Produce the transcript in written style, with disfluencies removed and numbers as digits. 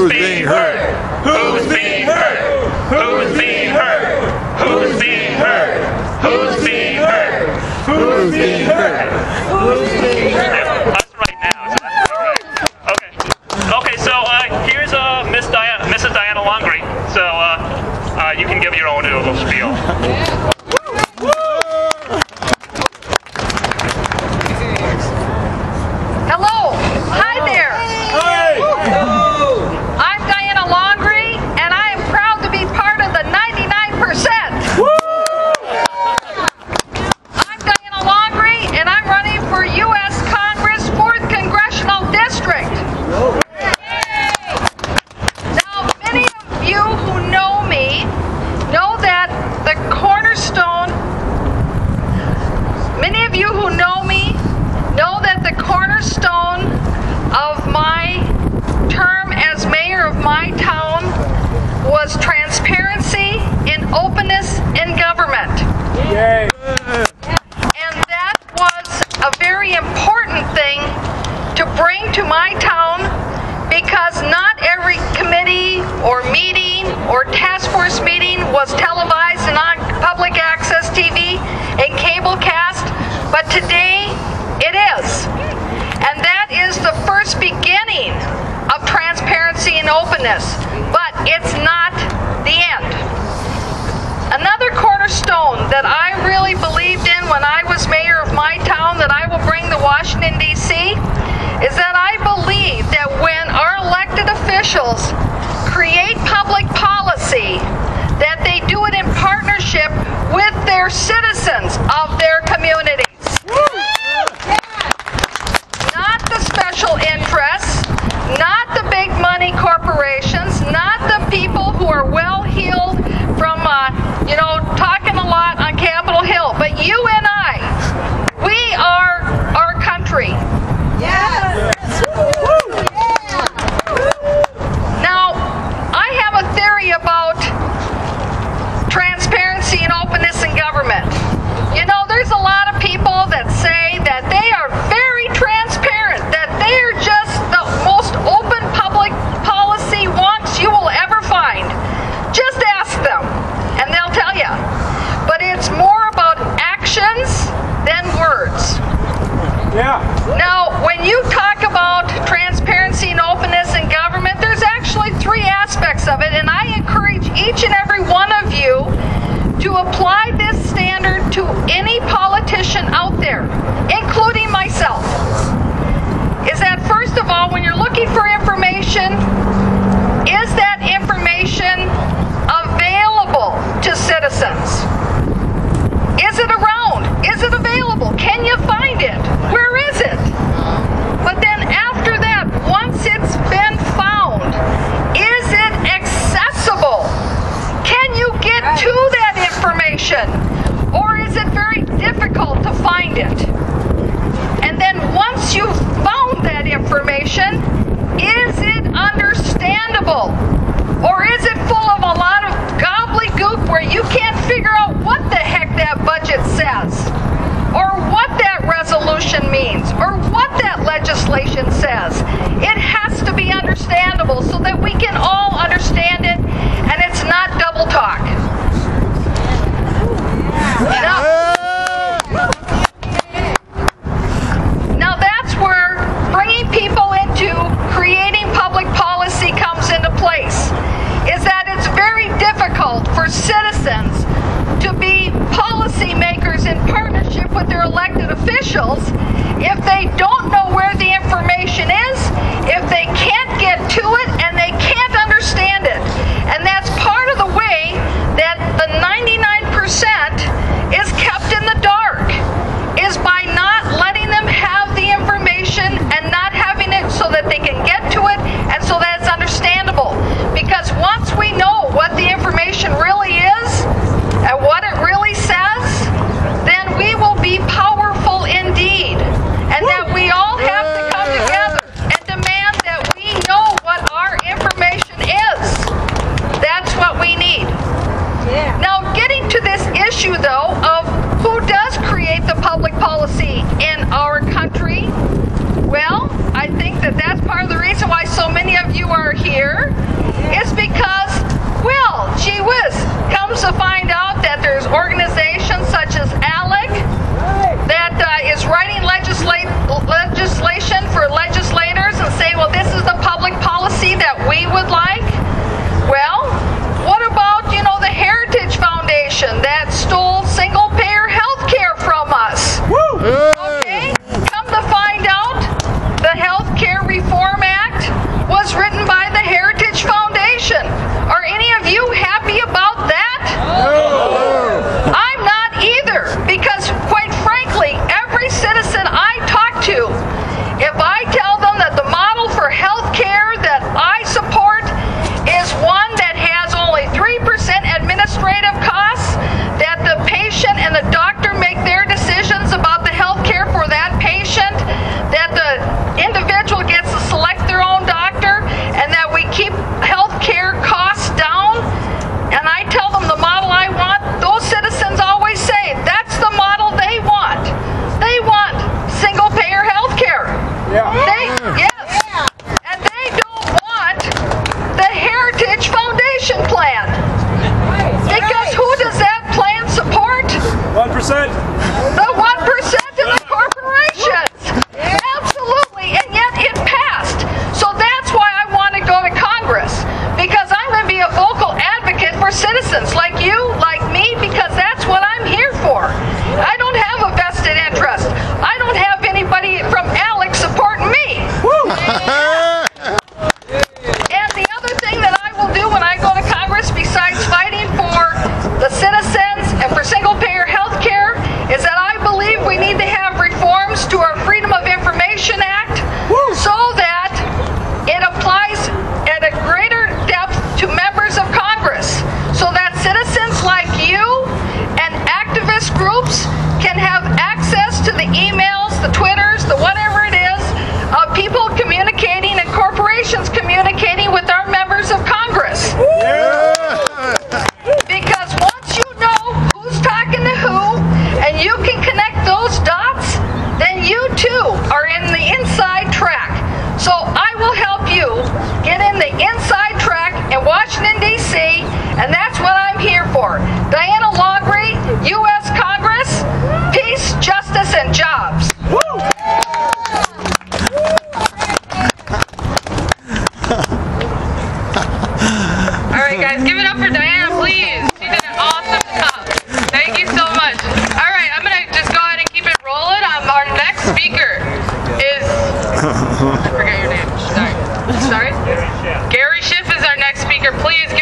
Who's being hurt? Who's being hurt? Who's being hurt? Who's being hurt? Who's being hurt? Who's being hurt? Who's being hurt? That's right now. So that's all right. Okay. Okay. So here's Mrs. Diana Longrie. So you can give your own little spiel. Hello. Hi there. I'm Diana Longrie, and I am proud to be part of the 99%. I'm Diana Longrie, and I'm running for U.S. Congress 4th Congressional District. Now, many of you who know me know that the cornerstone, many of you who know me know that the cornerstone of my term as mayor of my town was transparency and openness in government. Yay. And that was a very important thing to bring to my town, because not every committee or meeting or task force meeting was televised and on public access TV and cable cast, but today it is. And that is the first beginning of transparency and openness, but it's not the end. Another cornerstone that I really believed in when I was mayor of my town that I will bring to Washington, D.C. is that I believe that when our elected officials create public policy, that they do it in partnership with their citizens of their communities. Not the special interests, not the big money corporations, not the people who are well-heeled from, talking a lot on Capitol Hill, but you and I, we are our country. Yes. Now, I have a theory about transparency and openness in government. You know, there's a lot of people that say that they are very transparent, that they are just the most open public policy wonks you will ever find. Just ask them, and they'll tell you. But it's more about actions than words. Yeah. Now, when you talk about transparency and openness in government, there's actually 3 aspects of it, and I encourage each and every one of you to apply this standard to any politician out there, including myself. Is that, first of all, when you're looking for information, is that information available to citizens? Is it around? Is it available? Can you find it? Where is it? But then after that, once it's been found, is it accessible? Can you get to that information? Or is it very difficult to find it? And then once you've found that information, is it understandable? Or is it full of a lot of gobbledygook where you can't figure out what the heck that budget says? Or what that resolution means? Or what that legislation says? It has to be understandable so that we can all understand it and it's not double talk. Now that's where bringing people into creating public policy comes into place, is that it's very difficult for citizens to be policy makers in partnership with their elected officials if they don't know where the information is, if they can't get to it, and they can't understand it. Yes. And they don't want the Heritage Foundation plan. Because who does that plan support? 1%. The 1% of the corporations. Absolutely. And yet it passed. So that's why I want to go to Congress. Because I'm going to be a vocal advocate for citizens like you, like me, because that's what I'm here for. I don't have a vested interest. I don't have anybody from Alex supporting me. And the other thing that I will do when I go to Congress, besides fighting for the citizens and for single-payer health care, is that I believe we need to have reforms to our Freedom of Information Act so that it applies at a greater depth to members of Congress, so that citizens like you and activist groups can have access to the emails, the Twitters, the whatever it is, of people communicating and corporations communicating with our members of Congress. Because once you know who's talking to who, and you can connect those dots, then you too are in the inside track. So I will help you get in the inside track in Washington, D.C., and that's what I'm here for. Diana Longrie, U.S. Congress, peace, justice, and jobs. All right, guys, give it up for Diana, please. She did an awesome job. Thank you so much. All right, I'm going to just go ahead and keep it rolling. Our next speaker is, I forget your name. Sorry. Gary Schiff is our next speaker. Please give